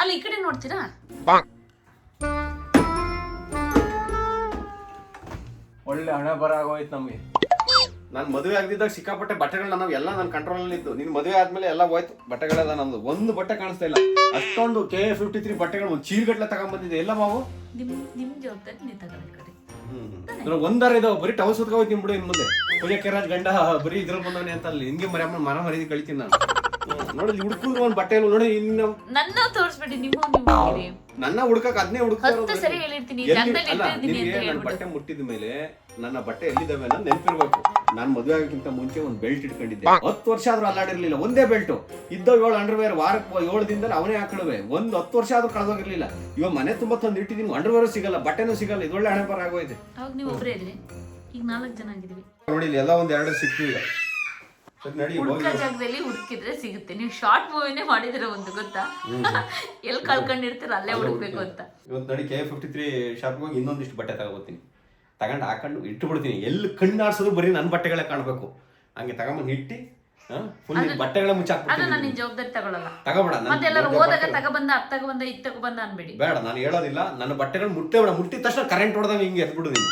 ಅಲ್ಲಿ ಈ ಕಡೆ ನೋಡ್ತೀರಾ? ಒಳ್ಳೆ ಹಣ ಬರ ಆಗೋಯ್ತು ನಮಗೆ. ನಾನು ಮದುವೆ ಆಗದಿದ್ದಾಗ ಸಿಕ್ಕಾಪಟ್ಟೆ ಬಟ್ಟೆಗಳನ್ನ ನಾವು ಎಲ್ಲ ನನ್ನ ಕಂಟ್ರೋಲ್ ಇದ್ದು. ನಿನ್ ಮದುವೆ ಆದ್ಮೇಲೆ ಎಲ್ಲ ಹೋಯ್ತು ಬಟ್ಟೆಗಳೆಲ್ಲ. ನಮ್ದು ಒಂದು ಬಟ್ಟೆ ಕಾಣಿಸ್ತಾ ಇಲ್ಲ. ಅಷ್ಟೊಂದು KA53 ಬಟ್ಟೆಗಳು ಒಂದು ಚೀರ್ಗಟ್ಲೆ ತಗೊಂಡ್ಬಂದಿದೆ. ಎಲ್ಲ ಮಾವು ನಿಮ್ ಜವಾಬ್ದಾರಿ ನೀವು ತಗೊಳ್ಳಿ. ಒಂದಾರ ಇದಾವ ಬರೀ ಟವಲ್ ಸುತ್ಕೋಯ್ತು ನಿಮ್ ಬಿಡು. ಇನ್ ಮುಂದೆ ಪೂಜೆಕೆರಾಜ್ ಗಂಡ ಬರೀ ಇದ್ರಲ್ಲಿ ಬಂದವನೇ ಅಂತ ಅಲ್ಲಿ ಹಿಂಗೆ ಮನ ಮರೀದಿ ಕಳಿತೀನಿ ನಾನು. ನೋಡಿ ಹುಡುಕಿದ್ರು ಒಂದು ಬಟ್ಟೆ ನೋಡಿ. ಇನ್ನು ನನ್ನ ತೋರಿಸ್ಬೇಡಿ. ನೀವು ನನ್ನ ಹುಡುಕಕ್ ಅದನ್ನೇ ಹುಡುಕ್ತಾರೆ. ಸರಿ ಹೇಳಿರ್ತೀನಿ. ನನ್ನ ಬಟ್ಟೆ ಮುಟ್ಟಿದ ಮೇಲೆ ನನ್ನ ಬಟ್ಟೆ ಎಲ್ಲಿದ್ದಾವೆ ಅನ್ನೋದು ನೆನಪಿರ್ಬೇಕು. ನಾನು ಮದುವೆ ಆಗಕ್ಕಿಂತ ಮುಂಚೆ ಒಂದು ಬೆಲ್ಟ್ ಇಟ್ಕೊಂಡಿದ್ದೆ. 10 ವರ್ಷ ಆದ್ರೂ ಅಲ್ಲಾಡಿರ್ಲಿಲ್ಲ. ಒಂದೇ ಬೆಲ್ಟ್ ಇದ್ದೋ 7 ಅಂಡರ್ವೇರ್ ವಾರಕ್ಕೆ 7 ದಿನದಲ್ಲಿ ಅವನೇ ಹಾಕೊಳ್ಳುವೆ. 10 ವರ್ಷ ಆದ್ರೂ ಕಳೆದೋಗಿರ್ಲಿಲ್ಲ. ಇವಾಗ ಮನೆ ತುಂಬಾ ತಂದು ಇಟ್ಟಿದ್ದೀನಿ. ಅಂಡರ್ವೇರ್ ಸಿಗಲ್ಲ, ಬಟ್ಟೆನೂ ಸಿಗಲ್ಲ. ಇದೊಳ್ಳೆ ಹಣೆ ಬರ ಆಗೋಯ್ತು. ಅವಾಗ ನೀವು ಒಬ್ಬರೇ ಇದ್ರಿ, ಈಗ 4 ಜನ ಆಗಿದ್ವಿ. ನೋಡಿ ಇಲ್ಲಿ ಎಲ್ಲ ಒಂದ್ 2 ಸಿಕ್ತು. ಈಗ ಹುಡುಕ ಜಾಗದಲ್ಲಿ ಹುಡುಕಿದ್ರೆ ಸಿಗುತ್ತೆ. ನೀವು ಶಾರ್ಟ್ ಮೂವಿನೇ ಮಾಡಿದ್ರೆ ಒಂದು ಗೊತ್ತಾ, ಎಲ್ಲಿ ಕಳ್ಕೊಂಡಿರ್ತೀರ ಅಲ್ಲೇ ಹುಡುಕ್ಬೇಕು ಅಂತ. ಇವತ್ತು ನೋಡಿ KA53 ಶಾಪ್ಗೆ ಹೋಗಿ ಇನ್ನೊಂದಿಷ್ಟು ಬಟ್ಟೆ ತಗೋತೀನಿ. ತಗೊಂಡು ಹಾಕೊಂಡು ಇಟ್ಟುಬಿಡ್ತೀನಿ. ಎಲ್ಲಿ ಕಣ್ಣಾಡ್ಸೋದು ಬರೀ ನನ್ನ ಬಟ್ಟೆಗಳೇ ಕಾಣಬೇಕು. ಹಂಗೆ ತಗೊಂಬಂದು ಇಟ್ಟು ಫುಲ್ ಬಟ್ಟೆಗಳ ಮುಚ್ಚಾಕ್ಬಿಡ್ತೀನಿ. ನಾನು ನಿನ್ ಜವಾಬ್ದಾರಿ ತಗೊಳ್ಳಲ್ಲ. ತಗೋಬೇಡ. ಮತ್ತೆ ಎಲ್ಲರೂ ಹೋದಾಗ ತಗೊಬಂದ ಅದ್ ತಗೊಬಂದ ಇದ್ ತಗೊಬಂದ ಅನ್ಬೇಡಿ. ಬೇಡ, ನಾನು ಹೇಳೋದಿಲ್ಲ. ನನ್ನ ಬಟ್ಟೆಗಳು ಮುಟ್ಟೇಬೇಡ. ಮುಟ್ಟಿದ ತಕ್ಷಣ ಕರೆಂಟ್ ಹೊಡೆದಾಗ ಹಿಂಗೆ ಎದ್ಬಿಡು ನೀನು.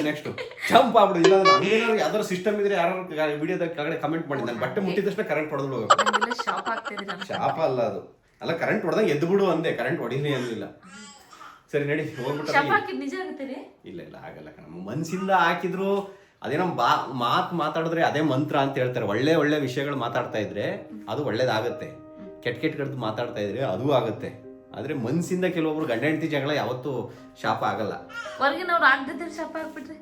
ನೆಕ್ಸ್ಟ್ ಜಂಪ್ ಆಗ್ಬಿಡು. ಇಲ್ಲ ಹಂಗೇನಾದ್ರು ಯಾವ್ದಾರು ಸಿಸ್ಟಮ್ ಇದ್ರೆ ಯಾರು ವಿಡಿಯೋದಾಗ ಕೆಳಗಡೆ ಕಮೆಂಟ್ ಮಾಡಿ. ನನ್ನ ಬಟ್ಟೆ ಮುಟ್ಟಿದ ತಕ್ಷಣ ಕರೆಂಟ್ ಹೊಡೆದು ಹೋಗ್ಬೇಕು. ಶಾಪ ಅಲ್ಲ ಅದು. ಅಲ್ಲ ಕರೆಂಟ್ ಹೊಡೆದಾಗ ಎದ್ದು ಬಿಡು ಅಂದೆ. ಕರೆಂಟ್ ಹೊಡಿಲಿ ಅನ್ನಲಿಲ್ಲ. ಸರಿ ನಡಿ ಹೋಗ್ಬಿಟ್ಟು. ನಿಜ ಆಗುತ್ತೆ? ಇಲ್ಲ ಆಗಲ್ಲ ಕಣ. ಮನ್ಸಿಂದ ಹಾಕಿದ್ರು ಅದೇನೋ ಮಾತಾಡಿದ್ರೆ ಅದೇ ಮಂತ್ರ ಅಂತ ಹೇಳ್ತಾರೆ. ಒಳ್ಳೆ ಒಳ್ಳೆ ವಿಷಯಗಳು ಮಾತಾಡ್ತಾ ಇದ್ರೆ ಅದು ಒಳ್ಳೇದಾಗತ್ತೆ. ಕೆಟ್ಟ ಮಾತಾಡ್ತಾ ಇದ್ರೆ ಅದು ಆಗುತ್ತೆ. ಆದ್ರೆ ಮನ್ಸಿಂದ ಕೆಲವೊಬ್ರು ಗಂಡ ಹೆಂಡತಿ ಜಗಳ ಯಾವತ್ತೂ ಶಾಪ ಆಗಲ್ಲ. ಹೊರಗಿನವ್ರು ಆಗದಿದ್ರೆ ಶಾಪ ಆಗ್ಬಿಟ್ರೆ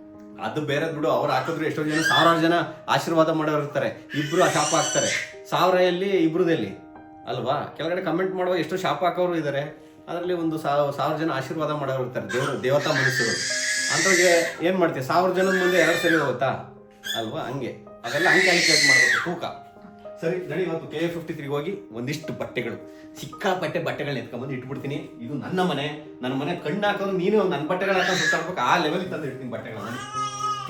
ಅದು ಬೇರೆ ಬಿಡು. ಅವ್ರು ಹಾಕಿದ್ರು ಎಷ್ಟೋ ಜನ 1000 ಜನ ಆಶೀರ್ವಾದ ಮಾಡೋರು ಇರ್ತಾರೆ. ಇಬ್ರು ಆ ಶಾಪ ಹಾಕ್ತಾರೆ. 1000 ಎಲ್ಲಿ ಇಬ್ರದಲ್ಲಿ ಅಲ್ವಾ? ಕೆಳಗಡೆ ಕಮೆಂಟ್ ಮಾಡುವಾಗ ಎಷ್ಟೋ ಶಾಪ ಹಾಕೋರು ಇದ್ದಾರೆ. ಅದರಲ್ಲಿ ಒಂದು 1000 ಜನ ಆಶೀರ್ವಾದ ಮಾಡೋರು ಇರ್ತಾರೆ. ದೇವತಾ ಮನುಷ್ಯರು ಅಂತವ್ರಿಗೆ ಏನ್ ಮಾಡ್ತೀವಿ? 1000 ಜನದ ಮುಂದೆ 2 ಸರಿ ಹೋಗುತ್ತಾ ಅಲ್ವಾ? ಹಂಗೆ ಅದೆಲ್ಲ ಹಂಗೆ ಕ್ಯಾಲ್ಕುಲೇಟ್ ಮಾಡ್ಬೇಕು ತೂಕ. ಸರಿ ನಡಿ, ಇವತ್ತು KA53 ಹೋಗಿ ಒಂದಿಷ್ಟು ಬಟ್ಟೆಗಳು, ಸಿಕ್ಕಾಪಟ್ಟೆ ಬಟ್ಟೆಗಳನ್ನ ಎತ್ಕೊಂಡ್ಬಂದು ಇಟ್ಬಿಡ್ತೀನಿ. ಇದು ನನ್ನ ಮನೆ ಕಣ್ಣು ಹಾಕೋದು ನೀನು ನನ್ನ ಬಟ್ಟೆಗಳ ಹಾಕೊಂಡು ಸುತ್ತಾಡ್ಬೇಕು. ಆ ಲೆವೆಲ್ ತಂದು ಇಡ್ತೀನಿ ಬಟ್ಟೆಗಳನ್ನ.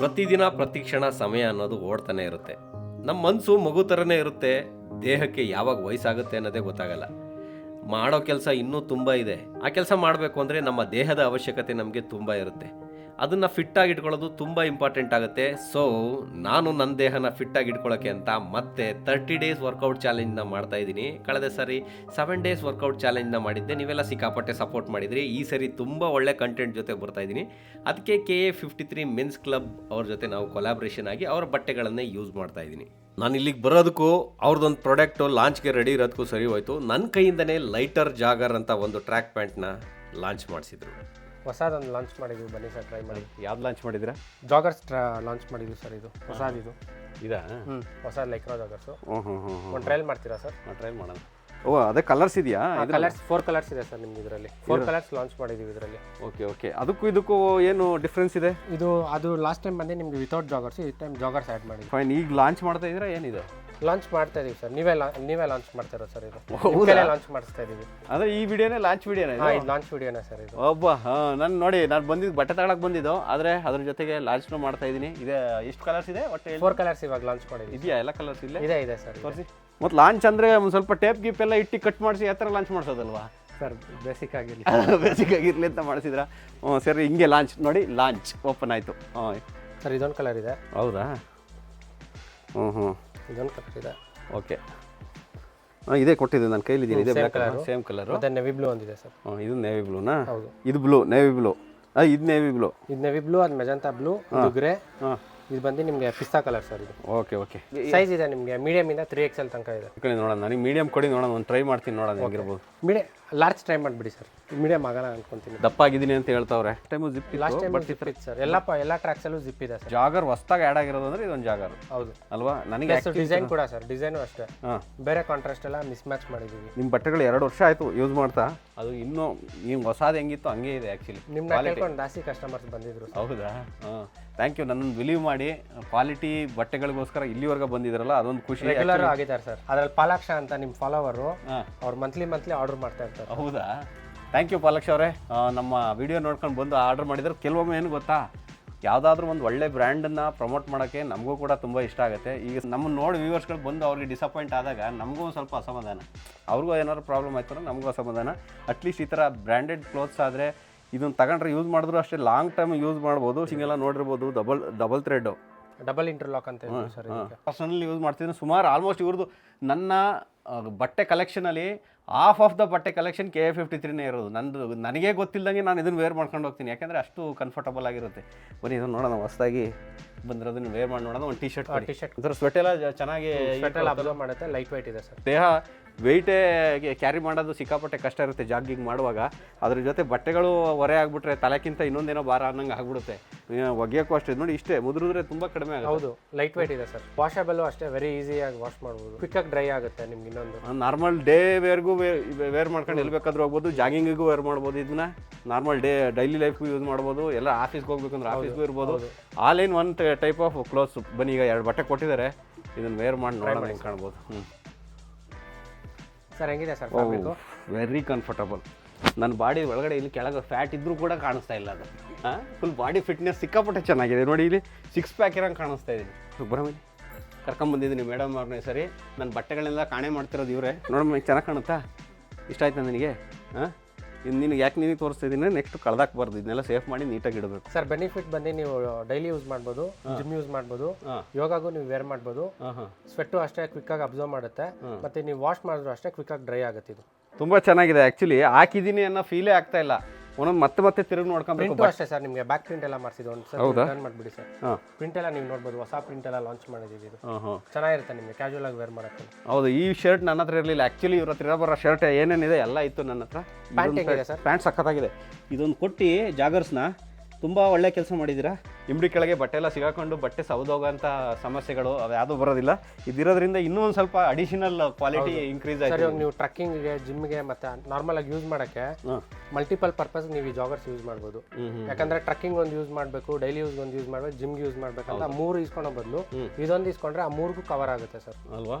ಪ್ರತಿದಿನ ಪ್ರತಿ ಕ್ಷಣ ಸಮಯ ಅನ್ನೋದು ಓಡ್ತಾನೆ ಇರುತ್ತೆ. ನಮ್ಮ ಮನಸ್ಸು ಮಗು ಥರನೇ ಇರುತ್ತೆ. ದೇಹಕ್ಕೆ ಯಾವಾಗ ವಯಸ್ಸಾಗುತ್ತೆ ಅನ್ನೋದೇ ಗೊತ್ತಾಗಲ್ಲ. ಮಾಡೋ ಕೆಲಸ ಇನ್ನೂ ತುಂಬ ಇದೆ. ಆ ಕೆಲಸ ಮಾಡಬೇಕು ಅಂದರೆ ನಮ್ಮ ದೇಹದ ಅವಶ್ಯಕತೆ ನಮಗೆ ತುಂಬ ಇರುತ್ತೆ. ಅದನ್ನು ಫಿಟ್ಟಾಗಿ ಇಟ್ಕೊಳ್ಳೋದು ತುಂಬ ಇಂಪಾರ್ಟೆಂಟ್ ಆಗುತ್ತೆ. ಸೊ ನಾನು ನನ್ನ ದೇಹನ ಫಿಟ್ಟಾಗಿ ಇಟ್ಕೊಳ್ಳೋಕ್ಕೆ ಅಂತ ಮತ್ತೆ 30 ಡೇಸ್ ವರ್ಕೌಟ್ ಚಾಲೆಂಜ್ನ ಮಾಡ್ತಾ ಇದ್ದೀನಿ. ಕಳೆದ ಸರಿ 7 ಡೇಸ್ ವರ್ಕೌಟ್ ಚಾಲೆಂಜ್ನ ಮಾಡಿದ್ದೆ. ನೀವೆಲ್ಲ ಸಿಕ್ಕಾಪಟ್ಟೆ ಸಪೋರ್ಟ್ ಮಾಡಿದ್ರಿ. ಈ ಸರಿ ತುಂಬ ಒಳ್ಳೆ ಕಂಟೆಂಟ್ ಜೊತೆ ಬರ್ತಾ ಇದ್ದೀನಿ. ಅದಕ್ಕೆ KA53 ಮೆನ್ಸ್ ಕ್ಲಬ್ ಅವ್ರ ಜೊತೆ ನಾವು ಕೊಲಾಬ್ರೇಷನ್ ಆಗಿ ಅವ್ರ ಬಟ್ಟೆಗಳನ್ನೇ ಯೂಸ್ ಮಾಡ್ತಾ ಇದ್ದೀನಿ. ನಾನು ಇಲ್ಲಿಗೆ ಬರೋದಕ್ಕೂ ಅವ್ರದ್ದೊಂದು ಪ್ರಾಡಕ್ಟು ಲಾಂಚ್ಗೆ ರೆಡಿ ಇರೋದಕ್ಕೂ ಸರಿ ಹೋಯಿತು. ನನ್ನ ಕೈಯಿಂದನೇ ಲೈಟರ್ ಜಾಗರ್ ಅಂತ ಒಂದು ಟ್ರ್ಯಾಕ್ ಪ್ಯಾಂಟ್ನ ಲಾಂಚ್ ಮಾಡಿಸಿದ್ರು. ಹೊಸದೊಂದು ಲಾಂಚ್ ಮಾಡಿದ್ವಿ, ಬನ್ನಿ ಸರ್ ಟ್ರೈ ಮಾಡಿ. ಯಾವ್ದು ಲಾಂಚ್ ಮಾಡಿದ್ರಾ? ಜಾಗರ್ಸ್ ಲಾಂಚ್ ಮಾಡಿದ್ವಿ ಸರ್. ಇದು ಹೊಸದಿದು. ಇದಾ? ಹೊಸ ಲೈಕ್ರಾ ಜಾಗರ್ಸು. ಒಂದು ಟ್ರಯಲ್ ಮಾಡ್ತೀರಾ ಸರ್? ಟ್ರೈ ಮಾಡೋಣ. ಓ ಅದೇ ಕಲರ್ಸ್ ಇದೆಯಾ? ಕಲರ್ಸ್ 4 ಕಲರ್ಸ್ ಇದೆ ಸರ್ ನಿಮ್ಗೆ ಇದರಲ್ಲಿ. 4 ಕಲರ್ಸ್ ಲಾಂಚ್ ಮಾಡಿದ್ದೀವಿ ಇದರಲ್ಲಿ. ಓಕೆ ಅದಕ್ಕೂ ಇದಕ್ಕೂ ಏನು ಡಿಫ್ರೆನ್ಸ್ ಇದೆ? ಅದು ಲಾಸ್ಟ್ ಟೈಮ್ ಬಂದು ನಿಮಗೆ ವಿತೌಟ್ ಜಾಗರ್ಸ್, ಈ ಟೈಮ್ ಜಾಗರ್ಸ್ ಆ್ಯಡ್ ಮಾಡಿದ್ವಿ. ಫೈನ್. ಈಗ ಲಾಂಚ್ ಮಾಡ್ತಾ ಇದ್ದೀರಾ? ಏನಿದೆ ಲಾಂಚ್ ಮಾಡ್ತಾ ಇದೀವಿ ಸರ್. ನೀವೇ ಲಾಂಚ್ ಮಾಡ್ತಾರೋ ಸರ್? ಇದು ಲಾಂಚ್ ಮಾಡಿಸ್ತಾ ಇದೀವಿ. ಅಂದ್ರೆ ಈ ವಿಡಿಯೋನೇ ಲಾಂಚ್ ವಿಡಿಯೋನೇ? ಇದು ಲಾಂಚ್ ವಿಡಿಯೋನೇ ಸರ್ ಇದು. ನಾನು ಬಂದಿದ್ದು ಬಟ್ಟೆ ತಗೊಳಕ್ ಬಂದಿದ್ದು, ಆದ್ರೆ ಅದ್ರ ಜೊತೆಗೆ ಲಾಂಚ್ನು ಮಾಡ್ತಾ ಇದ್ದೀನಿ. ಇದೆ ಎಷ್ಟು ಕಲರ್ಸ್ ಇದೆ? ಒಟ್ಟು 4 ಕಲರ್ಸ್ ಇವಾಗ ಲಾಂಚ್ ಮಾಡಿದ್ವಿ. ಇದೆಯಾ ಎಲ್ಲ ಕಲರ್ಸ್? ಇದೆ ಸರ್. ತೋರಿಸಿ. ಮತ್ತು ಲಾಂಚ್ ಅಂದ್ರೆ ಒಂದು ಸ್ವಲ್ಪ ಟೇಪ್ ಗೀಪ್ ಎಲ್ಲ ಇಟ್ಟು ಕಟ್ ಮಾಡಿಸಿ ಆ ಥರ ಲಾಂಚ್ ಮಾಡಿಸೋದಲ್ವಾ ಸರ್? ಬೇಸಿಕ್ ಆಗಿರಲಿ ಅಂತ ಮಾಡಿಸಿದ್ರ? ಸರಿ, ಹಿಂಗೆ ಲಾಂಚ್ ನೋಡಿ. ಲಾಂಚ್ ಓಪನ್ ಆಯಿತು. ಸರ್ ಇದೊಂದು ಕಲರ್ ಇದೆ. ಹೌದಾ? ಇದೊಂದು ಕಲರ್ ಇದೆ. ಓಕೆ, ಇದೇ ಕೊಟ್ಟಿದ್ದು ನನ್ನ ಕೈಲಿದ್ದೀನಿ. ಇದೆ ಬ್ಲ್ಯಾಕ್ ಕಲರ್, ಸೇಮ್ ಕಲರ್. ಮತ್ತೆ ನೇವಿ ಬ್ಲೂ ಒಂದಿದೆ ಸರ್. ಇದು ನೇವಿ ಬ್ಲೂನಾ? ಹೌದು. ಇದು ಬ್ಲೂ, ನೇವಿ ಬ್ಲೂ. ಇದು ನೇವಿ ಬ್ಲೂ. ಇದು ನೇವಿ ಬ್ಲೂ, ಅದು ಮೆಜಂತಾ ಬ್ಲೂ, ಇದು ಗ್ರೇ. ಇದು ಬಂದು ನಿಮಗೆ ಪಿಸ್ತಾ ಕಲರ್ ಸರ್. ಇದು ಓಕೆ. ಸೈಜ್ ಇದೆ ನಿಮಗೆ ಮೀಡಿಯಮ್ ಇಂದ 3XL ತನಕ ಇದೆ. ನೋಡೋಣ, ನನಗೆ ಮೀಡಿಯಂ ಕೊಡಿ, ನೋಡೋಣ, ಒಂದು ಟ್ರೈ ಮಾಡ್ತೀನಿ, ನೋಡೋಣ ಹೆಂಗಿರ್ಬೋದು. ಲಾರ್ಜ್ ಟ್ರೈ ಮಾಡಿಬಿಡಿ ಸರ್. ಮೀಡಿಯಂ ಆಗಲ್ಲ ಅನ್ಕೊಂತೀನಿ. ದಪ್ಪ ಆಗಿದ್ದೀನಿ ಅಂತ ಹೇಳ್ತಾವ್ರೆ. Time zip last time zip ಇತ್ತು ಸರ್. ಎಲ್ಲ ಟ್ರ್ಯಾಕ್ಸಲ್ಲೂ ಜಿಪ್ ಇದೆ ಸರ್. ಜಾಗರ್ ಹೊಸದಾಗಿ ಆ್ಯಡ್ ಆಗಿರೋದು ಅಂದ್ರೆ ಇದೊಂದು ಜಾಗರ್. ಹೌದು ಅಲ್ವಾ? ನನಗೆ ಡಿಸೈನ್ ಕೂಡ ಸರ್, ಡಿಸೈನು ಅಷ್ಟೇ ಬೇರೆ ಕಾಂಟ್ರಾಸ್ಟ್ ಎಲ್ಲ ಮಿಸ್ ಮ್ಯಾಚ್ ಮಾಡಿದ್ದೀವಿ. ನಿಮ್ಮ ಬಟ್ಟೆಗಳು 2 ವರ್ಷ ಆಯಿತು ಯೂಸ್ ಮಾಡ್ತಾ. ಅದು ಇನ್ನೂ ನೀವು ಹೊಸದು ಹೆಂಗಿತ್ತು ಹಂಗೆ ಇದೆ ಆ್ಯಕ್ಚುಲಿ. ನಿಮ್ಮನ್ನ ಕೇಳ್ಕೊಂಡು ಜಾಸ್ತಿ ಕಸ್ಟಮರ್ಸ್ ಬಂದಿದ್ರು. ಹೌದಾ? Thank you. ನನ್ನನ್ನು ಬಿಲೀವ್ ಮಾಡಿ ಕ್ವಾಲಿಟಿ ಬಟ್ಟೆಗಳಿಗೋಸ್ಕರ ಇಲ್ಲಿವರೆಗೆ ಬಂದಿದ್ರಲ್ಲ, ಅದೊಂದು ಖುಷಿ. ರೆಗ್ಯುಲರ್ ಆಗಿದ್ದಾರೆ ಸರ್. ಅದ್ರಲ್ಲಿ ಪಾಲಾಕ್ಷ ಅಂತ ನಿಮ್ಮ ಫಾಲೋವರು, ಅವ್ರು ಮಂತ್ಲಿ ಆರ್ಡರ್ ಮಾಡ್ತಾ ಇರ್ತಾರೆ. ಹೌದಾ? ಥ್ಯಾಂಕ್ ಯು ಪಾಲಾಕ್ಷ ಅವರೇ. ನಮ್ಮ ವಿಡಿಯೋ ನೋಡ್ಕೊಂಡು ಬಂದು ಆರ್ಡರ್ ಮಾಡಿದ್ರೆ ಕೆಲವೊಮ್ಮೆ ಏನು ಗೊತ್ತಾ, ಯಾವುದಾದ್ರೂ ಒಂದು ಒಳ್ಳೆ ಬ್ರ್ಯಾಂಡನ್ನು ಪ್ರಮೋಟ್ ಮಾಡೋಕ್ಕೆ ನಮಗೂ ಕೂಡ ತುಂಬ ಇಷ್ಟ ಆಗುತ್ತೆ. ಈಗ ನಮ್ಮನ್ನು ನೋಡಿ ವ್ಯೂವರ್ಸ್ಗಳು ಬಂದು ಅವ್ರಿಗೆ ಡಿಸಪಾಯಿಂಟ್ ಆದಾಗ ನಮಗೂ ಒಂದು ಸ್ವಲ್ಪ ಅಸಮಾಧಾನ, ಅವ್ರಿಗೂ ಏನಾದ್ರು ಪ್ರಾಬ್ಲಮ್ ಆಯ್ತು ಅಂದ್ರೆ ನಮಗೂ ಅಸಮಾಧಾನ. ಅಟ್ಲೀಸ್ಟ್ ಈ ಥರ ಬ್ರ್ಯಾಂಡೆಡ್ ಕ್ಲೋತ್ಸ್ ಆದರೆ ಇದನ್ನು ತಗೊಂಡ್ರೆ ಯೂಸ್ ಮಾಡಿದ್ರು ಅಷ್ಟೇ ಲಾಂಗ್ ಟೈಮ್ ಯೂಸ್ ಮಾಡ್ಬೋದು. ಹಿಂಗೆಲ್ಲ ನೋಡಿರ್ಬೋದು ಡಬಲ್ ಥ್ರೆಡ್ಡು, ಡಬಲ್ ಇಂಟರ್ಲಾಕ್ ಅಂತ ಹೇಳಿ ಸರ್. ಪರ್ಸನಲಿ ಯೂಸ್ ಮಾಡ್ತಿದ್ದೀನಿ ಸುಮಾರು. ಆಲ್ಮೋಸ್ಟ್ ಇವ್ರದ್ದು ನನ್ನ ಬಟ್ಟೆ ಕಲೆಕ್ಷನಲ್ಲಿ ಹಾಫ್ ಆಫ್ ದ ಬಟ್ಟೆ ಕಲೆಕ್ಷನ್ KF53ನೇ ಇರೋದು. ನನಗೆ ಗೊತ್ತಿಲ್ಲದಂಗೆ ನಾನು ಇದನ್ನು ವೇರ್ ಮಾಡ್ಕೊಂಡು ಹೋಗ್ತೀನಿ, ಯಾಕೆಂದರೆ ಅಷ್ಟು ಕಂಫರ್ಟಬಲ್ ಆಗಿರುತ್ತೆ. ಬನ್ನಿ ಇದನ್ನು ನೋಡೋಣ, ಹೊಸದಾಗಿ ಬಂದಿರೋದನ್ನು ವೇರ್ ಮಾಡಿ ನೋಡೋಣ. ಒಂದು ಟಿ ಶರ್ಟ್ ಇದರ ಸ್ವೆಟ್ ಎಲ್ಲ ಚೆನ್ನಾಗಿ ಅಬ್ಸರ್ವ್ ಮಾಡುತ್ತೆ, ಲೈಟ್ ವೆಯ್ಟ್ ಇದೆ ಸರ್. ದೇಹ ವೆಯ್ಟೇ ಕ್ಯಾರಿ ಮಾಡೋದು ಸಿಕ್ಕಾಪಟ್ಟೆ ಕಷ್ಟ ಇರುತ್ತೆ ಜಾಗಿಂಗ್ ಮಾಡುವಾಗ. ಅದ್ರ ಜೊತೆ ಬಟ್ಟೆಗಳು ಹೊರೆ ಆಗಿಬಿಟ್ರೆ ತಲೆಕ್ಕಿಂತ ಇನ್ನೊಂದೇನೋ ಭಾರ ಅನ್ನಂಗೆ ಆಗ್ಬಿಡುತ್ತೆ. ಒಗೆಯೋಕ್ಕೂ ಅಷ್ಟೇ ನೋಡಿ, ಇಷ್ಟೇ ಮುದುರಿದ್ರೆ ತುಂಬ ಕಡಿಮೆ ಆಗುತ್ತೆ. ಹೌದು, ಲೈಟ್ ವೆಯ್ಟ್ ಇದೆ ಸರ್. ವಾಷಬಲ್ಲು ಅಷ್ಟೇ, ವೆರಿ ಈಸಿಯಾಗಿ ವಾಶ್ ಮಾಡ್ಬೋದು, ಕ್ವಿಕ್ಕಾಗಿ ಡ್ರೈ ಆಗುತ್ತೆ ನಿಮ್ಗೆ. ಇನ್ನೊಂದು ನಾರ್ಮಲ್ ಡೇ ವೇರ್ಗೂ ವೇರ್ ಮಾಡ್ಕೊಂಡು ಎಲ್ಲಿ ಬೇಕಾದ್ರೂ ಹೋಗ್ಬೋದು, ಜಾಗಿಂಗಿಗೂ ವೇರ್ ಮಾಡ್ಬೋದು. ಇದನ್ನ ನಾರ್ಮಲ್ ಡೈಲಿ ಲೈಫ್ಗೂ ಯೂಸ್ ಮಾಡ್ಬೋದು, ಎಲ್ಲ ಆಫೀಸ್ಗೆ ಹೋಗ್ಬೇಕಂದ್ರೆ ಆಫೀಸ್ಗೂ ಇರ್ಬೋದು. All in one type of clothes. ಬನ್ನಿ ಈಗ 2 ಬಟ್ಟೆ ಕೊಟ್ಟಿದ್ದಾರೆ, ಇದನ್ನು ವೇರ್ ಮಾಡಿ ನೋಡೋಣ ಹೆಂಗೆ ಕಾಣ್ಬೋದು. ಸರ್ ಹೆಂಗಿದೆ ಸರ್ ಫ್ಯಾಬ್ರಿಕ್ಕು? Very comfortable. ನನ್ನ ಬಾಡಿ ಒಳಗಡೆ ಇಲ್ಲಿ ಕೆಳಗೆ ಫ್ಯಾಟ್ ಇದ್ರೂ ಕೂಡ ಕಾಣಿಸ್ತಾ ಇಲ್ಲ ಅದು. ಫುಲ್ ಬಾಡಿ ಫಿಟ್ನೆಸ್ ಸಿಕ್ಕಾಪಟ್ಟೆ ಚೆನ್ನಾಗಿದೆ ನೋಡಿ. ಇಲ್ಲಿ 6 ಪ್ಯಾಕ್ ಇರೋಂಗೆ ಕಾಣಿಸ್ತಾ ಇದ್ದೀನಿ. ಸುಬ್ರಹ್ಮಣ್ಯ ಕರ್ಕೊಂಬಂದಿದ್ದೀನಿ ಮೇಡಮ್ ಅವ್ರನ್ನೇ. ಸರಿ, ನನ್ನ ಬಟ್ಟೆಗಳೆಲ್ಲ ಕಾಣೆ ಮಾಡ್ತಿರೋದು ಇವರೇ. ನೋಡಮ್ಮ ಚೆನ್ನಾಗಿ ಕಾಣುತ್ತಾ? ಇಷ್ಟ ಆಯ್ತಾ ನಿನಗೆ? ನಿನಗೆ ಯಾಕೆ ನಿನಗೆ ತೋರಿಸ್ತಾ ಇದ್ದೀನಿ, ನೆಕ್ಸ್ಟ್ ಕಳ್ದಾಕ್ಬಾರ್ದು, ಇದನ್ನೆಲ್ಲ ಸೇಫ್ ಮಾಡಿ ನೀಟಾಗಿ ಇಡಬೇಕು. ಸರ್ ಬೆನಿಫಿಟ್ ಬಂದು ನೀವು ಡೈಲಿ ಯೂಸ್ ಮಾಡ್ಬೋದು, ಜಿಮ್ ಯೂಸ್ ಮಾಡ್ಬೋದು, ಯೋಗಾಗೂ ನೀವು ವೇರ್ ಮಾಡ್ಬೋದು. ಸ್ವೆಟ್ಟು ಅಷ್ಟೇ ಕ್ವಿಕ್ಕಾಗಿ ಅಬ್ಸರ್ವ್ ಮಾಡುತ್ತೆ, ಮತ್ತು ನೀವು ವಾಶ್ ಮಾಡಿದ್ರು ಅಷ್ಟೇ ಕ್ವಿಕ್ಕಾಗಿ ಡ್ರೈ ಆಗುತ್ತೆ. ಇದು ತುಂಬ ಚೆನ್ನಾಗಿದೆ. ಆ್ಯಕ್ಚುಲಿ ಹಾಕಿದ್ದೀನಿ ಅನ್ನೋ ಫೀಲೇ ಆಗ್ತಾ ಇಲ್ಲ. ಒಂದೊಂದು ಮತ್ತೆ ತಿರುಗಿ ನೋಡ್ಕೊಬೇಕು. ಪ್ರಿಂಟು ಅಷ್ಟೇ ಸರ್, ನಿಮಗೆ ಬ್ಯಾಕ್ ಪ್ರಿಂಟ್ ಎಲ್ಲ ಮಾಡಿಸಿದ್ದು ಒಂದು ಸರ್ ಟರ್ನ್ ಮಾಡಿಬಿಡಿ ಸರ್. ಪ್ರಿಂಟ್ ಎಲ್ಲ ನೀವು ನೋಡ್ಬೋದು, ಹೊಸ ಪ್ರಿಂಟ್ ಎಲ್ಲ ಲಾಂಚ್ ಮಾಡಿದ್ದೀವಿ. ಇದು ಚೆನ್ನಾಗಿರುತ್ತೆ ನಿಮಗೆ ಕ್ಯಾಶುವಲ್ ಆಗಿ ವೇರ್ ಮಾಡೋಕ್ಕೆ. ಹೌದು, ಈ ಶರ್ಟ್ ನನ್ನ ಹತ್ರ ಇರಲಿಲ್ಲ. ಆ್ಯಕ್ಚುಲಿ ಇವ್ರ ಹತ್ರ ಬರೋ ಶರ್ಟ್ ಏನೇನಿದೆ ಎಲ್ಲ ಇತ್ತು ನನ್ನ ಹತ್ರ. ಪ್ಯಾಂಟ್ ಹೇಗಿದೆ ಸರ್? ಪ್ಯಾಂಟ್ ಸಖತ್ತಾಗಿದೆ. ಇದೊಂದು ಕೊಟ್ಟು ಜಾಗರ್ಸ್ನ ತುಂಬ ಒಳ್ಳೆ ಕೆಲಸ ಮಾಡಿದ್ದೀರಾ. ಇಂಬಡಿ ಕೆಳಗೆ ಬಟ್ಟೆ ಎಲ್ಲ ಸಿಗಾಕೊಂಡು ಬಟ್ಟೆ ಸೌದೋಗೋಂಥ ಸಮಸ್ಯೆಗಳು ಅದು ಯಾವುದೂ ಬರೋದಿಲ್ಲ. ಇದಿರೋದ್ರಿಂದ ಇನ್ನೂ ಒಂದು ಸ್ವಲ್ಪ ಅಡಿಷನಲ್ ಕ್ವಾಲಿಟಿ ಇನ್ಕ್ರೀಸ್ ಆಗಿದೆ. ಇವಾಗ ನೀವು ಟ್ರಕ್ಕಿಂಗ್ಗೆ, ಜಿಮ್ಗೆ ಮತ್ತು ನಾರ್ಮಲ್ ಆಗಿ ಯೂಸ್ ಮಾಡೋಕ್ಕೆ ಮಲ್ಟಿಪಲ್ ಪರ್ಪಸ್ ನೀವು ಈ ಜಾಗರ್ಸ್ ಯೂಸ್ ಮಾಡ್ಬೋದು. ಯಾಕಂದರೆ ಟ್ರಕ್ಕಿಂಗ್ ಒಂದು ಯೂಸ್ ಮಾಡಬೇಕು, ಡೈಲಿ ಯೂಸ್ ಒಂದು ಯೂಸ್ ಮಾಡಬೇಕು, ಜಿಮ್ಗೆ ಯೂಸ್ ಮಾಡಬೇಕಂತ 3 ಇಸ್ಕೊಳ್ಳೋ ಬದಲು ಇದೊಂದು ಇಸ್ಕೊಂಡ್ರೆ ಆ 3ಗೂ ಕವರ್ ಆಗುತ್ತೆ ಸರ್. ಅಲ್ವಾ?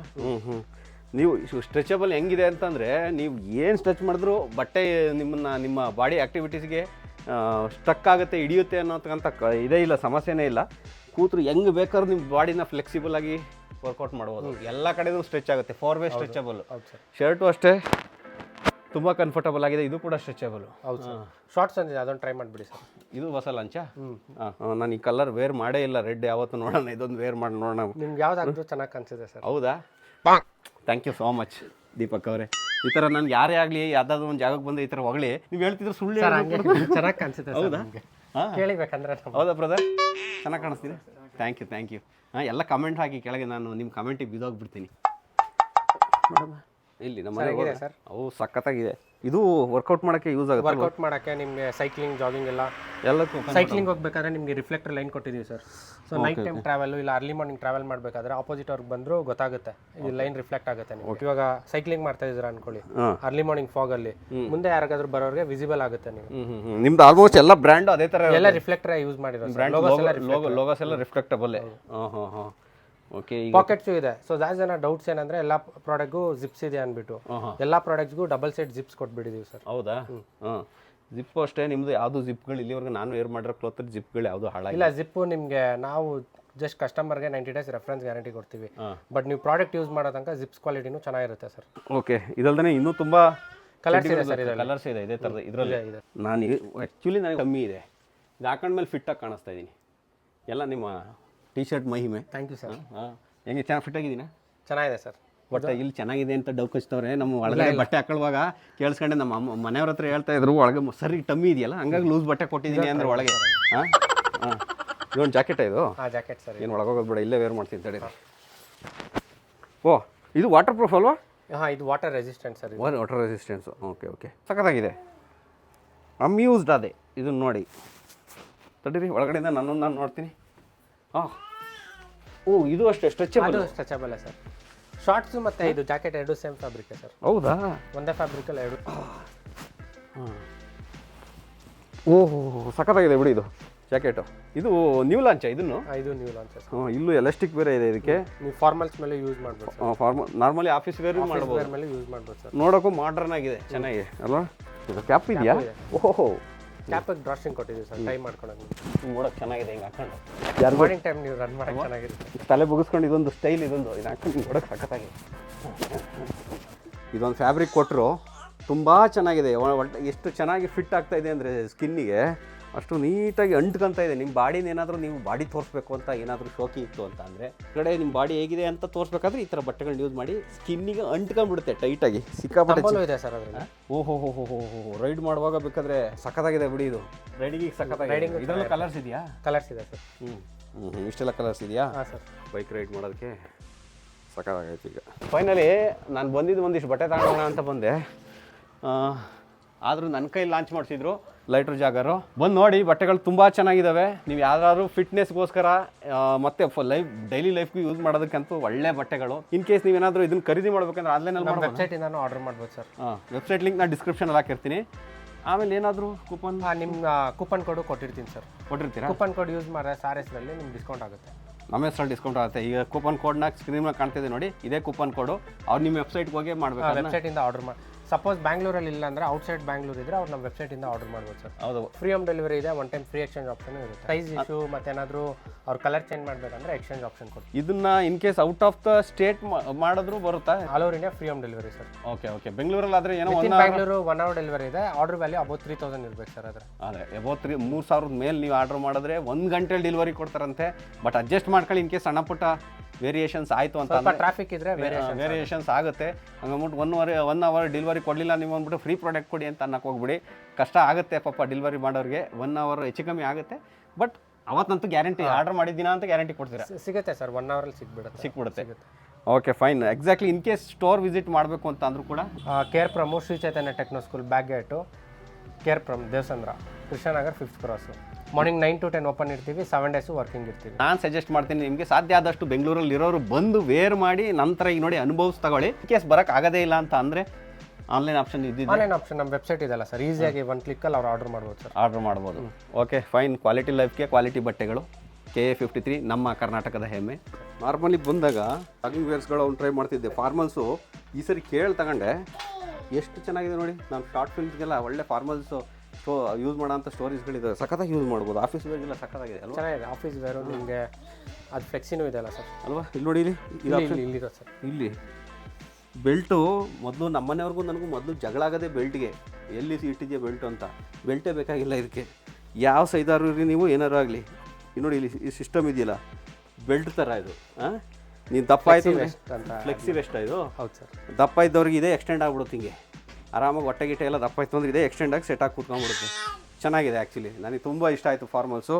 ನೀವು ಸ್ಟ್ರೆಚಬಲ್ ಹೆಂಗಿದೆ ಅಂತಂದರೆ ನೀವು ಏನು ಸ್ಟ್ರೆಚ್ ಮಾಡಿದ್ರು ಬಟ್ಟೆ ನಿಮ್ಮ ಬಾಡಿ ಆ್ಯಕ್ಟಿವಿಟೀಸ್ಗೆ ಸ್ಟಕ್ ಆಗುತ್ತೆ, ಹಿಡಿಯುತ್ತೆ ಅನ್ನೋತಕ್ಕಂಥ ಇದೇ ಇಲ್ಲ, ಸಮಸ್ಯೆನೇ ಇಲ್ಲ. ಕೂತ್ರು ಹೆಂಗೆ ಬೇಕಾದ್ರೂ ನಿಮ್ಮ ಬಾಡಿನ ಫ್ಲೆಕ್ಸಿಬಲ್ ಆಗಿ ವರ್ಕೌಟ್ ಮಾಡ್ಬೋದು. ಎಲ್ಲ ಕಡೆಯೂ ಸ್ಟ್ರೆಚ್ ಆಗುತ್ತೆ. 4 ವೇ ಸ್ಟ್ರೆಚಬಲ್. ಶರ್ಟು ಅಷ್ಟೇ ತುಂಬ ಕಂಫರ್ಟಬಲ್ ಆಗಿದೆ. ಇದು ಕೂಡ ಸ್ಟ್ರೆಚಬಲ್. ಹೌದು ಸರ್. ಶಾರ್ಟ್ಸ್ ಅಂದಿದೆ, ಅದನ್ನು ಟ್ರೈ ಮಾಡಿಬಿಡಿ ಸರ್. ಇದು ಹೊಸ ಲಂಚಾ? ನಾನು ಈ ಕಲರ್ ವೇರ್ ಮಾಡೇ ಇಲ್ಲ, ರೆಡ್ ಯಾವತ್ತು ನೋಡೋಣ, ಇದೊಂದು ವೇರ್ ಮಾಡಿ ನೋಡೋಣ. ನಿಮ್ಗೆ ಯಾವ್ದಾದ್ರು ಚೆನ್ನಾಗಿ ಕಾಣಿಸಿದೆ ಸರ್. ಹೌದಾ? Thank you so much Deepak ಅವರೇ. ಈ ಥರ ನನ್ಗೆ ಯಾರೇ ಆಗಲಿ ಯಾವುದಾದ್ರು ಒಂದು ಜಾಗಕ್ಕೆ ಬಂದು ಈ ಥರ ಹೊಗಳಿ ನೀವು ಹೇಳ್ತಿದ್ರೆ ಸುಳ್ಳು ಚೆನ್ನಾಗಿ ಕಾಣಿಸುತ್ತೆ. ಹೌದಾ? ಕೇಳಿಬೇಕಂದ್ರೆ ಹೌದಾ ಬ್ರದರ್? ಚೆನ್ನಾಗಿ ಕಾಣಿಸ್ತೀನಿ. Thank you. ಎಲ್ಲ ಕಮೆಂಟ್ ಹಾಕಿ ಕೆಳಗೆ, ನಾನು ನಿಮ್ಮ ಕಮೆಂಟಿಗೆ ಬಿದ್ದೋಗ್ಬಿಡ್ತೀನಿ. ಇಲ್ಲಿ ನಮ್ಮ ಮನೆಗೆ ಸರ್ ಅವು ಸಖತ್ತಾಗಿದೆ. ಇದು ವರ್ಕೌಟ್ ಮಾಡೋಕ್ಕೆ ಯೂಸ್ ಆಗುತ್ತೆ. ವರ್ಕೌಟ್ ಮಾಡೋಕ್ಕೆ ನಿಮಗೆ ಸೈಕ್ಲಿಂಗ್, ಜಾಗಿಂಗ್ ಎಲ್ಲಕ್ಕೂ. ಸೈಕ್ಲಿಂಗ್ ಹೋಗ್ಬೇಕಾದ್ರೆ ನಿಮಗೆ ರಿಫ್ಲೆಕ್ಟರ್ ಲೈನ್ ಕೊಟ್ಟಿದ್ದೀವಿ sir. So night time travel ಇಲ್ಲ ಅರ್ಲಿ ಮಾರ್ನಿಂಗ್ ಟ್ರಾವೆಲ್ ಮಾಡಬೇಕಾದ್ರೆ ಆಪೋಸಿಟ್ ಅವ್ರಿಗೆ ಬಂದರೂ ಗೊತ್ತಾಗುತ್ತೆ, ಇದು ಲೈನ್ ರಿಫ್ಲೆಕ್ಟ್ ಆಗುತ್ತೆ. ನೀವು ಇವಾಗ ಸೈಕ್ಲಿಂಗ್ ಮಾಡ್ತಾ ಇದ್ದೀರಾ ಅನ್ಕೊಳ್ಳಿ, ಅರ್ಲಿ ಮಾರ್ನಿಂಗ್ ಫಾಗಲ್ಲಿ ಮುಂದೆ ಯಾರಿಗಾದ್ರೂ ಬರೋರಿಗೆ ವಿಸಿಬಲ್ ಆಗುತ್ತೆ. ನೀವು ನಿಮ್ದು ಆಲ್ಮೋಸ್ಟ್ ಎಲ್ಲ ಬ್ರ್ಯಾಂಡ್ ಅದೇ ಥರ ಎಲ್ಲ ರಿಫ್ಲೆಕ್ಟರ್ ಯೂಸ್ ಮಾಡಿರೋ ಲೋಗೋಸ್ ಎಲ್ಲ ರಿಫ್ಲೆಕ್ಟಬಲ್. ಓಕೆ. ಪಾಕೆಟ್ಸು ಇದೆ. ಸೊ ಜಾಸ್ತಿ ಜನ ಡೌಟ್ಸ್ ಏನಂದ್ರೆ ಎಲ್ಲ ಪ್ರಾಡಕ್ಟ್ಗೂ ಜಿಪ್ಸ್ ಇದೆ ಅಂದ್ಬಿಟ್ಟು ಎಲ್ಲ ಪ್ರಾಡಕ್ಟ್ಸ್ಗೂ ಡಬಲ್ ಸೈಡ್ ಜಿಪ್ಸ್ ಕೊಟ್ಬಿಟ್ಟಿದ್ದೀವಿ ಸರ್. ಹೌದಾ? ಜಿಪ್ ಅಷ್ಟೇ ನಿಮ್ದು ಯಾವುದು ಜಿಪ್ಗಳು ಇಲ್ಲಿವರೆಗೆ ನಾನು ವೇರ್ ಮಾಡಿರೋ ಕ್ಲೋತ್ ಜಿಪ್ಗಳು ಯಾವುದು ಹಾಳಾಗಿಲ್ಲ. ಇಲ್ಲ, ಜಿಪ್ಪು ನಿಮಗೆ ನಾವು ಜಸ್ಟ್ ಕಸ್ಟಮರ್ಗೆ 90 days ರೆಫರೆನ್ಸ್ ಗ್ಯಾರಂಟಿ ಕೊಡ್ತೀವಿ. ಬಟ್ ನೀವು ಪ್ರಾಡಕ್ಟ್ ಯೂಸ್ ಮಾಡೋ ತನಕ ಜಿಪ್ಸ್ ಕ್ವಾಲಿಟಿನೂ ಚೆನ್ನಾಗಿರುತ್ತೆ ಸರ್. ಓಕೆ. ಇದಲ್ದೇ ಇನ್ನೂ ತುಂಬ ಕಲರ್ಸ್ ಇದೆ ಸರ್. ಕಲರ್ಸ್ ಇದೆ ಇದೇ ಥರದ ಇದರಲ್ಲಿ. ನಾನು ಆ್ಯಕ್ಚುಲಿ ನನಗೆ ಕಮ್ಮಿ ಇದೆ, ಇದು ಹಾಕೊಂಡ್ಮೇಲೆ ಫಿಟ್ಟಾಗಿ ಕಾಣಿಸ್ತಾ ಇದ್ದೀನಿ. ಎಲ್ಲ ನಿಮ್ಮ ಟಿ ಶರ್ಟ್ ಮಹಿಮೆ. Thank you sir. ಹೆಂಗೆ ಚೆನ್ನಾಗಿ ಫಿಟ್ ಆಗಿದ್ದೀನಾ? ಚೆನ್ನಾಗಿದೆ ಸರ್. ಬಟ್ ಇಲ್ಲಿ ಚೆನ್ನಾಗಿದೆ ಅಂತ ಡೌ ಕಚ್ತವ್ರೆ. ನಮ್ಮ ಒಳಗಡೆ ಬಟ್ಟೆ ಹಾಕೊಳ್ಳುವಾಗ ಕೇಳಿಸ್ಕೊಂಡೆ ನಮ್ಮ ಮನೆಯವ್ರ ಹತ್ರ ಹೇಳ್ತಾ ಇದ್ರು, ಒಳಗೆ ಸರಿ ಟಮ್ಮಿ ಇದೆಯಲ್ಲ ಹಂಗಾಗಿ ಲೂಸ್ ಬಟ್ಟೆ ಕೊಟ್ಟಿದ್ದೀನಿ ಅಂದ್ರೆ ಒಳಗೆ. ಇದೊಂದು ಜಾಕೆಟ್ ಇದು? Jacket sir. ಏನು ಒಳಗೋಗೋದು ಬೇಡ, ಇಲ್ಲೇ ವೇರ್ ಮಾಡ್ತೀನಿ ತಡಿ. ಓ, ಇದು ವಾಟರ್ ಪ್ರೂಫ್ ಅಲ್ವಾ? ಇದು water resistant sir. Water resistance. Okay. ಸಖತ್ತಾಗಿದೆ. ಅಮ್ಯೂಸ್ಡ್ ಅದೇ ಇದನ್ನು ನೋಡಿ. ತಡೀರಿ, ಒಳಗಡೆಯಿಂದ ನಾನು ನೋಡ್ತೀನಿ. ಓ, ಇದು ಅಷ್ಟೇ ಸ್ಟ್ರೆಚಬಲ್ ಸರ್. ಶಾರ್ಟ್ಸು ಮತ್ತು ಇದು ಜಾಕೆಟ್ ಎರಡು ಸೇಮ್ ಫ್ಯಾಬ್ರಿಕ್ ಸರ್. ಹೌದಾ? ಒಂದೇ ಫ್ಯಾಬ್ರಿಕಲ್ಲಿ ಎರಡು. ಓಹೋ, ಸಖತ್ತಾಗಿದೆ ಬಿಡಿ ಇದು ಜಾಕೆಟು. ಇದು ನ್ಯೂ ಲಾಂಚ್ ಇದನ್ನು? ಇದು ನ್ಯೂ ಲಾಂಚ್ ಸರ್. ಇಲ್ಲೂ ಎಲಾಸ್ಟಿಕ್ ಬೇರೆ ಇದೆ ಇದಕ್ಕೆ. ನೀವು ಫಾರ್ಮಲ್ಸ್ ಮೇಲೆ ಯೂಸ್ ಮಾಡ್ಬೋದು. ನಾರ್ಮಲಿ ಆಫೀಸ್ ವೇರ್ ಮಾಡ್ಬೋದು. ಮೇಲೆ ಯೂಸ್ ಮಾಡ್ಬೋದು ಸರ್. ನೋಡೋಕ್ಕೂ ಮಾಡ್ರನ್ ಆಗಿದೆ, ಚೆನ್ನಾಗಿ ಅಲ್ವಾ? ಇದು ಕ್ಯಾಪ್ ಇದೆಯಾ? ಓಹೋ, ಕ್ಯಾಪಿಗೆ ಡ್ರಾಸ್ಟಿಂಗ್ ಕೊಟ್ಟಿದ್ದೀವಿ ಸರ್ ಟೈ ಮಾಡ್ಕೊಳಕ್ಕೆ. ನೋಡೋಕೆ ಚೆನ್ನಾಗಿದೆ ಹಿಂಗೆ ಹಾಕೊಂಡು ಮಾರ್ನಿಂಗ್ ಟೈಮ್ ನೀವು ರನ್ ಮಾಡೋಕ್ಕೆ ಚೆನ್ನಾಗಿರುತ್ತೆ. ತಲೆ ಬುಗಿಸ್ಕೊಂಡು ಇದೊಂದು ಸ್ಟೈಲ್ ಇದು ಹಾಕೊಂಡು ನೋಡೋಕೆ ಸಖತ್ತಾಗಿ. ಇದೊಂದು ಫ್ಯಾಬ್ರಿಕ್ ಕೊಟ್ಟರು ತುಂಬ ಚೆನ್ನಾಗಿದೆ. ಒಟ್ಟು ಎಷ್ಟು ಚೆನ್ನಾಗಿ ಫಿಟ್ ಆಗ್ತಾ ಇದೆ ಅಂದರೆ ಸ್ಕಿನ್ನಿಗೆ ಅಷ್ಟು ನೀಟಾಗಿ ಅಂಟ್ಕೊಂತ ಇದೆ. ನಿಮ್ಮ ಬಾಡಿನ ಏನಾದರೂ ನೀವು ಬಾಡಿ ತೋರಿಸ್ಬೇಕು ಅಂತ ಏನಾದರೂ ಶೋಕಿ ಇತ್ತು ಅಂತ ಅಂದರೆ ಕಡೆ ನಿಮ್ಮ ಬಾಡಿ ಹೇಗಿದೆ ಅಂತ ತೋರಿಸ್ಬೇಕಾದ್ರೆ ಈ ಥರ ಬಟ್ಟೆಗಳನ್ನ ಯೂಸ್ ಮಾಡಿ ಸ್ಕಿನ್ನಿಗೆ ಅಂಟ್ಕೊಂಡ್ಬಿಡುತ್ತೆ ಟೈಟಾಗಿ. ಸಿಕ್ಕಾಪಟ್ಟೆ ಇದೆ ಸರ್ ಅದರಲ್ಲಿ. ಓಹೋ ರೈಡ್ ಮಾಡುವಾಗ ಬೇಕಾದ್ರೆ ಸಖತ್ತಾಗಿದೆ ಬಿಡಿ ಇದು. ರೈಡಿಂಗಿಗೆ ಸಖತ್ತಾಗಿದೆ. ಇದರಲ್ಲೂ ಕಲರ್ಸ್ ಇದೆಯಾ? ಕಲರ್ಸ್ ಇದೆ ಸರ್. ಇಷ್ಟೆಲ್ಲ ಕಲರ್ಸ್ ಇದೆಯಾ? ಹಾಂ ಸರ್. ಬೈಕ್ ರೈಡ್ ಮಾಡೋದಕ್ಕೆ ಸಖತ್ತಾಗೈತೆ. ಈಗ ಫೈನಲಿ ನಾನು ಬಂದಿದ್ದು ಒಂದಿಷ್ಟು ಬಟ್ಟೆ ತಗೊಳ್ಳೋಣ ಅಂತ ಬಂದೆ, ಆದರೂ ನನ್ನ ಕೈಲಿ ಲಾಂಚ್ ಮಾಡಿಸಿದ್ರು ಲೈಟ್ರ್ ಜಾಗರು. ಬಂದು ನೋಡಿ, ಬಟ್ಟೆಗಳು ತುಂಬ ಚೆನ್ನಾಗಿದ್ದಾವೆ. ನೀವು ಯಾರಾದ್ರೂ ಫಿಟ್ನೆಸ್ಗೋಸ್ಕರ ಮತ್ತು ಡೈಲಿ ಲೈಫ್ಗೂ ಯೂಸ್ ಮಾಡೋದಕ್ಕಂತೂ ಒಳ್ಳೆ ಬಟ್ಟೆಗಳು. ಇನ್ ಕೇಸ್ ನೀವೇನಾದರೂ ಇದನ್ನು ಖರೀದಿ ಮಾಡ್ಬೇಕಂದ್ರೆ ಆನ್ಲೈನಲ್ಲಿ ವೆಬ್ಸೈಟಿಂದ ಆರ್ಡರ್ ಮಾಡ್ಬೋದು ಸರ್. ವೆಬ್ಸೈಟ್ ಲಿಂಕ್ ನಾನು ಡಿಸ್ಕ್ರಿಪ್ಷನಲ್ಲಿ ಹಾಕಿರ್ತೀನಿ. ಆಮೇಲೆ ಏನಾದರೂ ಕೂಪನ್? ನಿಮ್ಮ ಕೂಪನ್ ಕೋಡು ಕೊಟ್ಟಿರ್ತೀನಿ ಸರ್. ಕೊಟ್ಟಿರ್ತೀರಾ? ಕೂಪನ್ ಕೋಡ್ ಯೂಸ್ ಮಾಡಿದ್ರೆ ಸಾರೆಸ್ನಲ್ಲಿ ನಿಮ್ಗೆ ಡಿಸ್ಕೌಂಟ್ ಆಗುತ್ತೆ. ನಮ್ಮ ಹೆಸರಲ್ಲಿ ಡಿಸ್ಕೌಂಟ್ ಆಗುತ್ತೆ. ಈಗ ಕೂಪನ್ ಕೋಡ್ನ ಸ್ಕ್ರೀನ್ ಕಾಣ್ತಿದೆ ನೋಡಿ, ಇದೇ ಕೂಪನ್ ಕೋಡು. ಅವ್ರು ನಿಮ್ಮ ವೆಬ್ಸೈಟ್ಗೆ ಹೋಗಿ ಮಾಡಬೇಕು. ವೆಬ್ಸೈಟಿಂದ ಆರ್ಡರ್ ಮಾಡಿ. ಸಪೋಸ್ ಬ್ಯಾಂಗ್ಳೂರಲ್ಲಿ ಇಲ್ಲ ಅಂದರೆ ಔಟ್ಸೈಡ್ ಬ್ಯಾಂಗ್ಳೂರ್ ಇದ್ದರೆ ಅವ್ರು ನಮ್ಮ ವೆಬ್ಸೈಟಿಂದ ಆರ್ಡರ್ ಮಾಡ್ಬೋದು ಸರ್. ಹೌದು, ಫ್ರೀ ಹೋಮ್ ಡೆಲಿವರಿ ಇದೆ. One time free exchange option ಇರುತ್ತೆ. ಸೈಜ್ ಇಶ್ಯೂ ಮತ್ತೇನಾದರೂ ಅವ್ರ ಕಲರ್ ಚೇಂಜ್ ಮಾಡಬೇಕಂದ್ರೆ ಎಕ್ಸ್ಚೇಂಜ್ ಆಪ್ಷನ್ ಕೊಡ್ತೀವಿ. ಇದನ್ನ in case out of the state ಮಾಡಿದ್ರು ಬರುತ್ತಾ? All over India free home delivery sir. Okay. ಬೆಂಗಳೂರಲ್ಲಿ ಆದರೆ ಏನೋ ಬ್ಯಾಂಗ್ಳೂರು 1 hour ಡೆಲಿವರಿ ಇದೆ. ಆರ್ಡರ್ ವ್ಯಾಲ್ಯೂ ಅಬೌಟ್ 3000 ಇರ್ಬೇಕು ಸರ್. ಆದರೆ ಅಬೌಟ್ 3000 ಮೇಲೆ ನೀವು ಆರ್ಡರ್ ಮಾಡಿದ್ರೆ 1 ಗಂಟೆಲಿ ಡೆಲಿವರಿ ಕೊಡ್ತಾರಂತೆ. ಬಟ್ ಅಡ್ಜಸ್ಟ್ ಮಾಡ್ಕೊಳ್ಳಿ, ಇನ್ ಕೇಸ್ ಸಣ್ಣ ಪುಟ್ಟ ವೇರಿಯೇಷನ್ಸ್ ಆಯಿತು ಅಂತ. ಟ್ರಾಫಿಕ್ ಇದ್ರೆ ವೇರಿಯೇಷನ್ಸ್ ಆಗುತ್ತೆ. ಹಂಗಂದ್ಬಿಟ್ಟು 1 hour ಡೆಲಿವರಿ ಕೊಡಲಿಲ್ಲ ನೀವು ಅಂದ್ಬಿಟ್ಟು ಫ್ರೀ ಪ್ರಾಡಕ್ಟ್ ಕೊಡಿ ಅಂತ ಅನ್ನಕ್ಕೆ ಹೋಗ್ಬಿಡಿ. ಕಷ್ಟ ಆಗುತ್ತೆ ಪಾಪ ಡೆಲಿವರಿ ಮಾಡೋರಿಗೆ. 1 hour ಹೆಚ್ಚು ಕಮ್ಮಿ ಆಗುತ್ತೆ. ಬಟ್ ಅವತ್ತಂತೂ ಗ್ಯಾರಂಟಿ, ಆರ್ಡರ್ ಮಾಡಿದ್ದೀನ ಅಂತ ಗ್ಯಾರಂಟಿ ಕೊಡ್ತೀರಾ? ಸಿಗುತ್ತೆ ಸರ್. 1 hour ಸಿಕ್ಬಿಡುತ್ತೆ. Okay fine. Exactly in case store visit ಮಾಡಬೇಕು ಅಂತ ಅಂದರೂ ಕೂಡ care from Shri Chaitanya techno school back gate, care from Devasandra, Krishnanagar 5th cross. Morning 9 to 10 open ಇರ್ತೀವಿ. 7 days ವರ್ಕಿಂಗ್ ಇರ್ತೀವಿ. ನಾನು ಸಜೆಸ್ಟ್ ಮಾಡ್ತೀನಿ ನಿಮಗೆ ಸಾಧ್ಯ ಆದಷ್ಟು ಬೆಂಗಳೂರಲ್ಲಿ ಇರೋರು ಬಂದು ವೇರ್ ಮಾಡಿ ನಂತರ ಈಗ ನೋಡಿ ಅನುಭವಿಸಿ ತಗೊಳ್ಳಿ. ಇನ್ ಕೇಸ್ ಬರೋಕ್ಕೆ ಆಗೋದೇ ಇಲ್ಲ ಅಂತ ಅಂದರೆ ಆನ್ಲೈನ್ ಆಪ್ಷನ್ ಇದ್ದಿದ್ದು. ಆನ್ಲೈನ್ ಆಪ್ಷನ್ ನಮ್ಮ ವೆಬ್ಸೈಟ್ ಇದೆಲ್ಲ ಸರ್. ಈಸಿಯಾಗಿ 1 ಕ್ಲಿಕ್ಕಲ್ಲಿ ಅವ್ರು ಆರ್ಡರ್ ಮಾಡ್ಬೋದು ಸರ್. ಆರ್ಡರ್ ಮಾಡ್ಬೋದು. Okay fine. ಕ್ವಾಲಿಟಿ ಲೈಫ್ಗೆ ಕ್ವಾಲಿಟಿ ಬಟ್ಟೆಗಳು. KA53 ನಮ್ಮ ಕರ್ನಾಟಕದ ಹೆಮ್ಮೆ. ನಾರ್ಮಲಿ ಬಂದಾಗ ಜಾಗಿಂಗ್ ವೇರ್ಸ್ಗಳು ಅವ್ನು ಟ್ರೈ ಮಾಡ್ತಿದ್ದೆ. ಫಾರ್ಮಲ್ಸು ಈ ಸರಿ ಕೇಳಿ ತಗೊಂಡೆ, ಎಷ್ಟು ಚೆನ್ನಾಗಿದೆ ನೋಡಿ. ನಾನು ಶಾರ್ಟ್ ಫಿಲ್ಮ್ಸ್ಗೆಲ್ಲ ಒಳ್ಳೆ ಫಾರ್ಮಲ್ಸು ಯೂಸ್ ಮಾಡೋಂಥ ಸ್ಟೋರೀಸ್ಗಳಿದೆ. ಸಖತ್ತಾಗಿ ಯೂಸ್ ಮಾಡ್ಬೋದು. ಆಫೀಸ್ ವೇರ್ಗೆಲ್ಲ ಸಖತ್ತಾಗಿದೆ ಅಲ್ವಾ? ಚೆನ್ನಾಗಿದೆ. ಆಫೀಸ್ ವೇರು ನಿಮಗೆ ಅದು ಫ್ಲೆಕ್ಸಿನೂ ಇದೆಯಲ್ಲ ಸರ್ ಅಲ್ವಾ? ಇಲ್ಲಿ ನೋಡಿ, ಇಲ್ಲಿರೋ ಸರ್. ಇಲ್ಲಿ ಬೆಲ್ಟು ಮೊದಲು ನಮ್ಮನೆಯವ್ರಿಗೂ ನನಗೂ ಮೊದಲು ಜಗಳ ಆಗೋದೇ ಬೆಲ್ಟ್ಗೆ. ಎಲ್ಲಿ ಇಟ್ಟಿದೆಯಾ ಬೆಲ್ಟು ಅಂತ. ಬೆಲ್ಟೇ ಬೇಕಾಗಿಲ್ಲ ಇದಕ್ಕೆ. ಯಾವ ಸೈಜಾರು ಇರಿ ನೀವು, ಏನಾರು ಆಗಲಿ. ನೋಡಿ ಇಲ್ಲಿ ಈ ಸಿಸ್ಟಮ್ ಇದೆಯಲ್ಲ, ಬೆಲ್ಟ್ ಥರ ಇದು. ನೀನು ದಪ್ಪ ಆಯಿತು ಫ್ಲೆಕ್ಸಿ ವೆಸ್ಟ್ ಇದು. ಹೌದು ಸರ್. ದಪ್ಪ ಇದ್ದವ್ರಿಗೆ ಇದೇ ಎಕ್ಸ್ಟೆಂಡ್ ಆಗ್ಬಿಡುತ್ತೆ. ಹಿಂಗೆ ಆರಾಮಾಗಿ ಹೊಟ್ಟೆ ಗಿಟ್ಟೆ ಎಲ್ಲ ದಪ್ಪ ಆಯಿತು ಅಂದರೆ ಇದೇ ಎಕ್ಸ್ಟೆಂಡ್ ಆಗಿ ಸೆಟ್ ಆಗಿ ಕೂತ್ಕೊಂಡ್ಬಿಡುತ್ತೆ. ಚೆನ್ನಾಗಿದೆ. ಆ್ಯಕ್ಚುಲಿ ನನಗೆ ತುಂಬ ಇಷ್ಟ ಆಯಿತು ಫಾರ್ಮಲ್ಸು.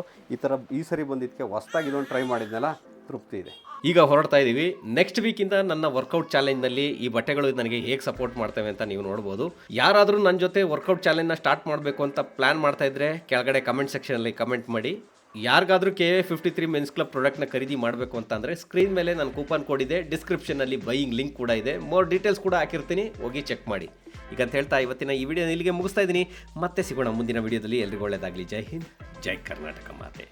ಈ ಸರಿ ಬಂದಿದ್ದಕ್ಕೆ ಹೊಸ್ದಾಗಿ ಇದೊಂದು ಟ್ರೈ ಮಾಡಿದ್ನಲ್ಲ, ತೃಪ್ತಿ ಇದೆ. ಈಗ ಹೊರಡ್ತಾ ಇದ್ದೀವಿ. ನೆಕ್ಸ್ಟ್ ವೀಕಿಂದ ನನ್ನ ವರ್ಕೌಟ್ ಚಾಲೆಂಜ್ನಲ್ಲಿ ಈ ಬಟ್ಟೆಗಳು ನನಗೆ ಹೇಗೆ ಸಪೋರ್ಟ್ ಮಾಡ್ತವೆ ಅಂತ ನೀವು ನೋಡ್ಬೋದು. ಯಾರಾದರೂ ನನ್ನ ಜೊತೆ ವರ್ಕೌಟ್ ಚಾಲೆಂಜ್ನ ಸ್ಟಾರ್ಟ್ ಮಾಡಬೇಕು ಅಂತ ಪ್ಲ್ಯಾನ್ ಮಾಡ್ತಾ ಇದ್ರೆ ಕೆಳಗಡೆ ಕಮೆಂಟ್ ಸೆಕ್ಷನಲ್ಲಿ ಕಮೆಂಟ್ ಮಾಡಿ. ಯಾರಿಗಾದರೂ KA53 ಮೆನ್ಸ್ ಕ್ಲಬ್ ಪ್ರಾಡಕ್ಟ್ನ ಖರೀದಿ ಮಾಡಬೇಕು ಅಂತ ಅಂದರೆ ಸ್ಕ್ರೀನ್ ಮೇಲೆ ನನ್ನ ಕೂಪನ್ ಕೋಡ್ ಇದೆ. ಡಿಸ್ಕ್ರಿಪ್ಷನಲ್ಲಿ ಬೈಯಿಂಗ್ ಲಿಂಕ್ ಕೂಡ ಇದೆ. ಮೋರ್ ಡೀಟೇಲ್ಸ್ ಕೂಡ ಹಾಕಿರ್ತೀನಿ, ಹೋಗಿ ಚೆಕ್ ಮಾಡಿ. ಈಗ ಅಂತ ಹೇಳ್ತಾ ಇವತ್ತಿನ ಈ ವಿಡಿಯೋ ಇಲ್ಲಿಗೆ ಮುಗಿಸ್ತಾ ಇದ್ದೀನಿ. ಮತ್ತೆ ಸಿಗೋಣ ಮುಂದಿನ ವಿಡಿಯೋದಲ್ಲಿ. ಎಲ್ರಿಗೂ ಒಳ್ಳೆಯದಾಗಲಿ. ಜೈ ಹಿಂದ್, ಜೈ ಕರ್ನಾಟಕ ಮಾತೆ.